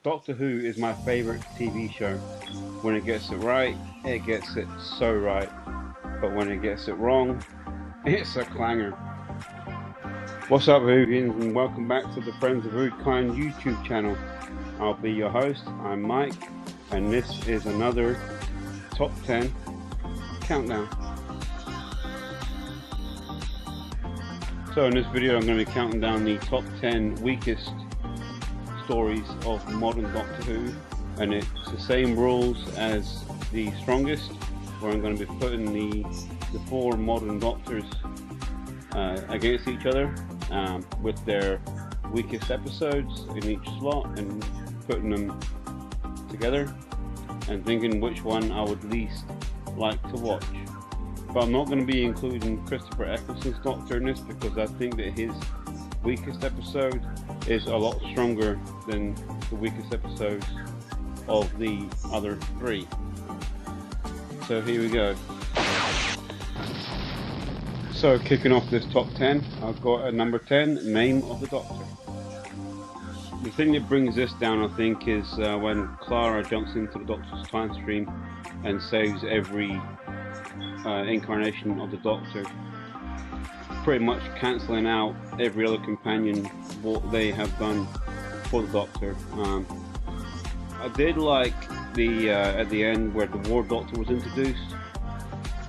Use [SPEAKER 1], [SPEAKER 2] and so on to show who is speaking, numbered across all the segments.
[SPEAKER 1] Doctor Who is my favorite TV show. When it gets it right, it gets it so right. But when it gets it wrong, it's a clanger. What's up, Whovians, and welcome back to the Friends of Ood-Kind YouTube channel. I'll be your host, I'm Mike, and this is another Top 10 Countdown. So in this video I'm going to be counting down the top 10 weakest stories of modern Doctor Who, and it's the same rules as the strongest, where I'm going to be putting the four modern Doctors against each other with their weakest episodes in each slot and putting them together and thinking which one I would least like to watch. But I'm not going to be including Christopher Eccleston's Doctor in this because I think that his weakest episode is a lot stronger than the weakest episodes of the other three. So here we go. So kicking off this top 10, I've got a number 10, Name of the Doctor. The thing that brings this down, I think, is when Clara jumps into the Doctor's time stream and saves every incarnation of the Doctor, pretty much cancelling out every other companion what they have done for the Doctor. I did like the at the end where the War Doctor was introduced,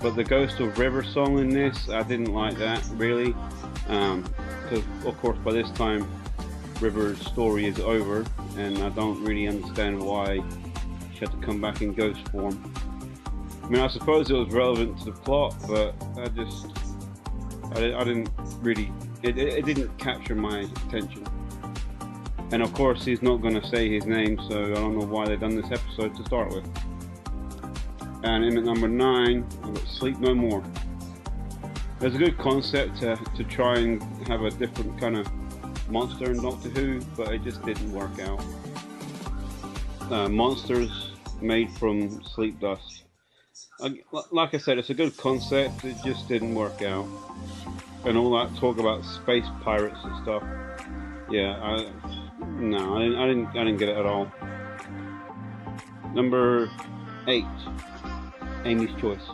[SPEAKER 1] but the Ghost of River song in this, I didn't like that really, because of course by this time River's story is over, and I don't really understand why she had to come back in ghost form. I mean, I suppose it was relevant to the plot, but I didn't really, it didn't capture my attention. And of course he's not going to say his name, so I don't know why they've done this episode to start with. And in at number 9, I've got Sleep No More. There's a good concept to try and have a different kind of monster in Doctor Who, but it just didn't work out. Monsters made from sleep dust. Like I said, it's a good concept, it just didn't work out. And all that talk about space pirates and stuff, yeah, I didn't get it at all. Number 8, Amy's Choice.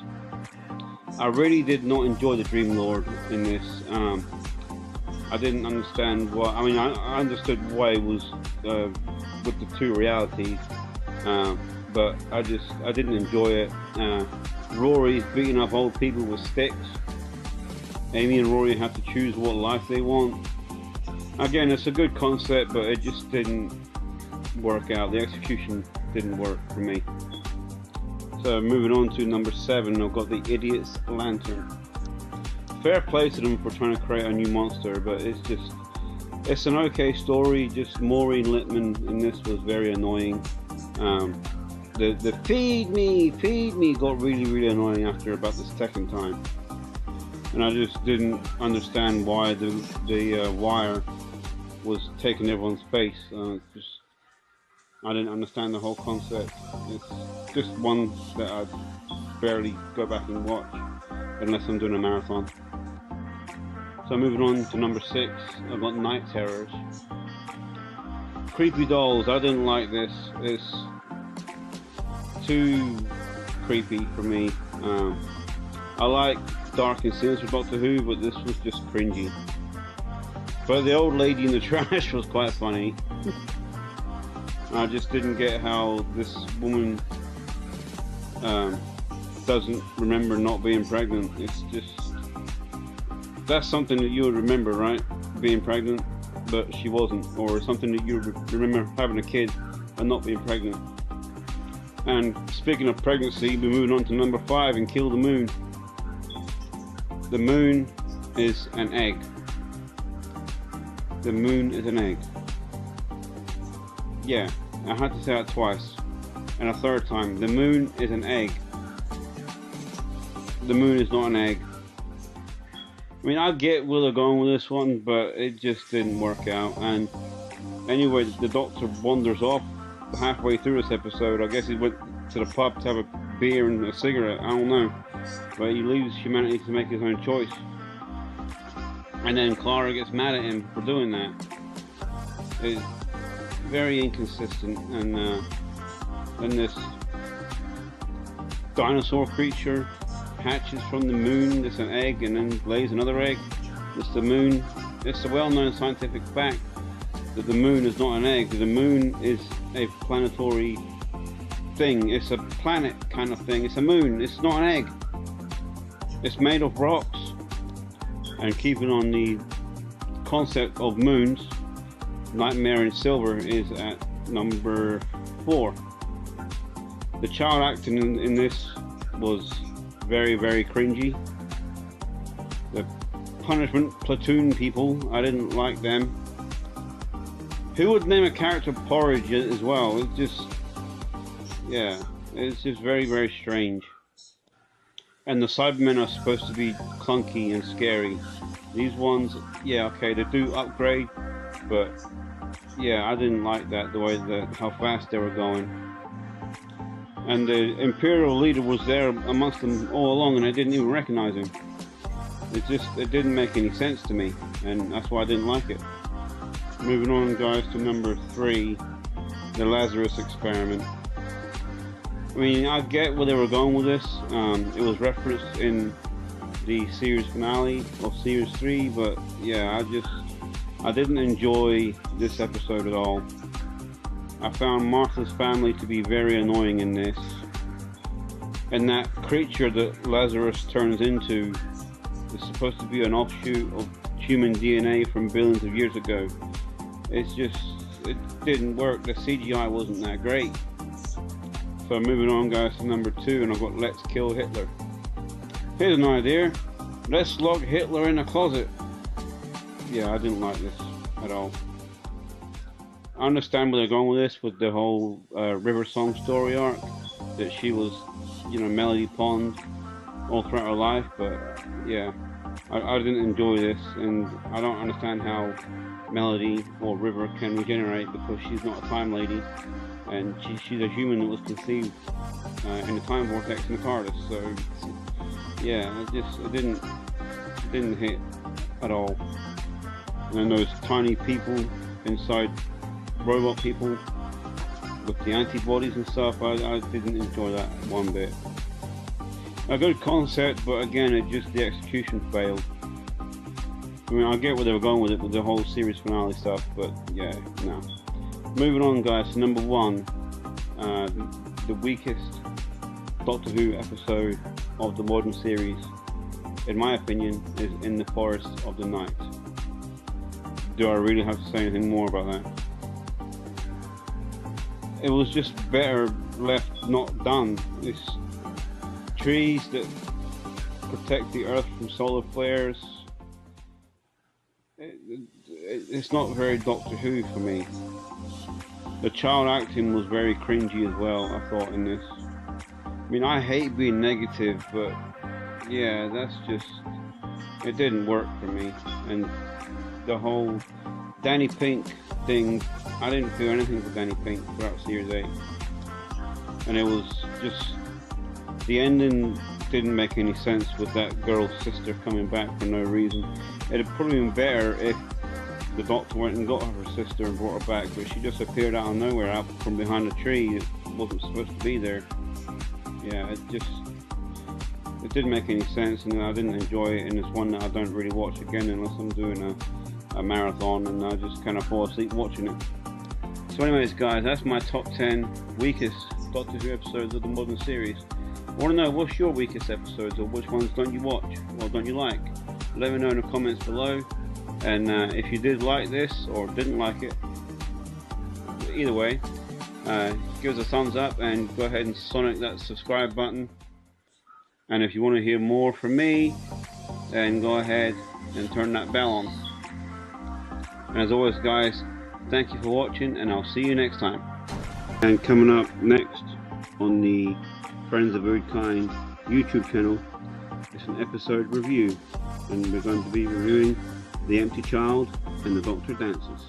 [SPEAKER 1] I really did not enjoy the Dream Lord in this. I didn't understand why. I mean, I understood why it was with the two realities, but I didn't enjoy it. Rory's beating up old people with sticks. Amy and Rory have to choose what life they want. Again, it's a good concept, but it just didn't work out. The execution didn't work for me. So moving on to number 7, I've got the Idiot's Lantern. Fair play to them for trying to create a new monster, but it's an okay story. Just Maureen Lipman in this was very annoying. The feed me got really annoying after about the second time, and I just didn't understand why the wire was taking everyone's face. I didn't understand the whole concept. It's just one that I'd barely go back and watch unless I'm doing a marathon. So moving on to number 6, I've got Night Terrors. Creepy dolls, I didn't like this. It's too creepy for me. I like dark and sinister Doctor Who, but this was just cringy. But the old lady in the trash was quite funny. I just didn't get how this woman doesn't remember not being pregnant. It's just, that's something that you would remember, right? Being pregnant, but she wasn't. Or something that you would remember having a kid and not being pregnant. And speaking of pregnancy, we're moving on to number 5 and Kill the Moon. The moon is an egg. The moon is an egg. Yeah, I had to say that twice. And a third time. The moon is an egg. The moon is not an egg. I mean, I get where they're going with this one, but it just didn't work out. And anyway, the Doctor wanders off halfway through this episode. I guess he went to the pub to have a beer and a cigarette. I don't know. But he leaves humanity to make his own choice. And then Clara gets mad at him for doing that. very inconsistent. And then this dinosaur creature hatches from the moon. It's an egg and then lays another egg. It's the moon. It's a well-known scientific fact that the moon is not an egg. The moon is a planetary thing. It's a planet kind of thing. It's a moon. It's not an egg. It's made of rocks. And keeping on the concept of moons, Nightmare in Silver is at number 4. The child acting in this was very, very cringy. The punishment platoon people, I didn't like them. Who would name a character Porridge as well? It's just, yeah, it's just very, very strange. And the Cybermen are supposed to be clunky and scary. These ones, yeah, okay, they do upgrade, but yeah, I didn't like that, the way that how fast they were going. And the Imperial leader was there amongst them all along, and I didn't even recognize him. It didn't make any sense to me, and that's why I didn't like it. Moving on, guys, to number 3, the Lazarus Experiment. I mean, I get where they were going with this. It was referenced in the series finale of series 3, but yeah, I didn't enjoy this episode at all. I found Martha's family to be very annoying in this, and that creature that Lazarus turns into is supposed to be an offshoot of human DNA from billions of years ago. It didn't work. The CGI wasn't that great. So moving on, guys, to number 2, and I've got Let's Kill Hitler. Here's an idea. Let's lock Hitler in a closet. Yeah, I didn't like this at all. I understand where they're going with this, with the whole River Song story arc, that she was, you know, Melody Pond all throughout her life, but yeah, I didn't enjoy this, and I don't understand how Melody or River can regenerate, because she's not a time lady, and she's a human that was conceived in the time vortex in the TARDIS. So yeah, it didn't hit at all. And then those tiny people inside robot people with the antibodies and stuff, I didn't enjoy that one bit. A good concept, but again, the execution failed. I mean, I get where they were going with it, with the whole series finale stuff, but yeah, no. Moving on, guys, to number 1, the weakest Doctor Who episode of the modern series, in my opinion, is In the Forest of the Night. Do I really have to say anything more about that? It was just better left not done. It's trees that protect the Earth from solar flares. It's not very Doctor Who for me. The child acting was very cringy as well, I thought, in this. I mean, I hate being negative, but yeah, it didn't work for me. And the whole Danny Pink thing, I didn't feel anything for Danny Pink throughout Series 8. And it was just, the ending didn't make any sense with that girl's sister coming back for no reason. It'd probably been better if the Doctor went and got her sister and brought her back, but she just appeared out of nowhere, out from behind a tree. It wasn't supposed to be there. Yeah, it didn't make any sense, and I didn't enjoy it, and it's one that I don't really watch again unless I'm doing a marathon, and I just kind of fall asleep watching it. So anyways, guys, that's my top 10 weakest Doctor Who episodes of the modern series. I want to know, what's your weakest episodes, or which ones don't you watch, or don't you like? Let me know in the comments below. And if you did like this or didn't like it, either way, give us a thumbs up and go ahead and sonic that subscribe button. And if you want to hear more from me, then go ahead and turn that bell on. And as always, guys, thank you for watching, and I'll see you next time. And coming up next on the Friends of Ood-Kind YouTube channel, it's an episode review, and we're going to be reviewing The Empty Child and The Doctor Dances.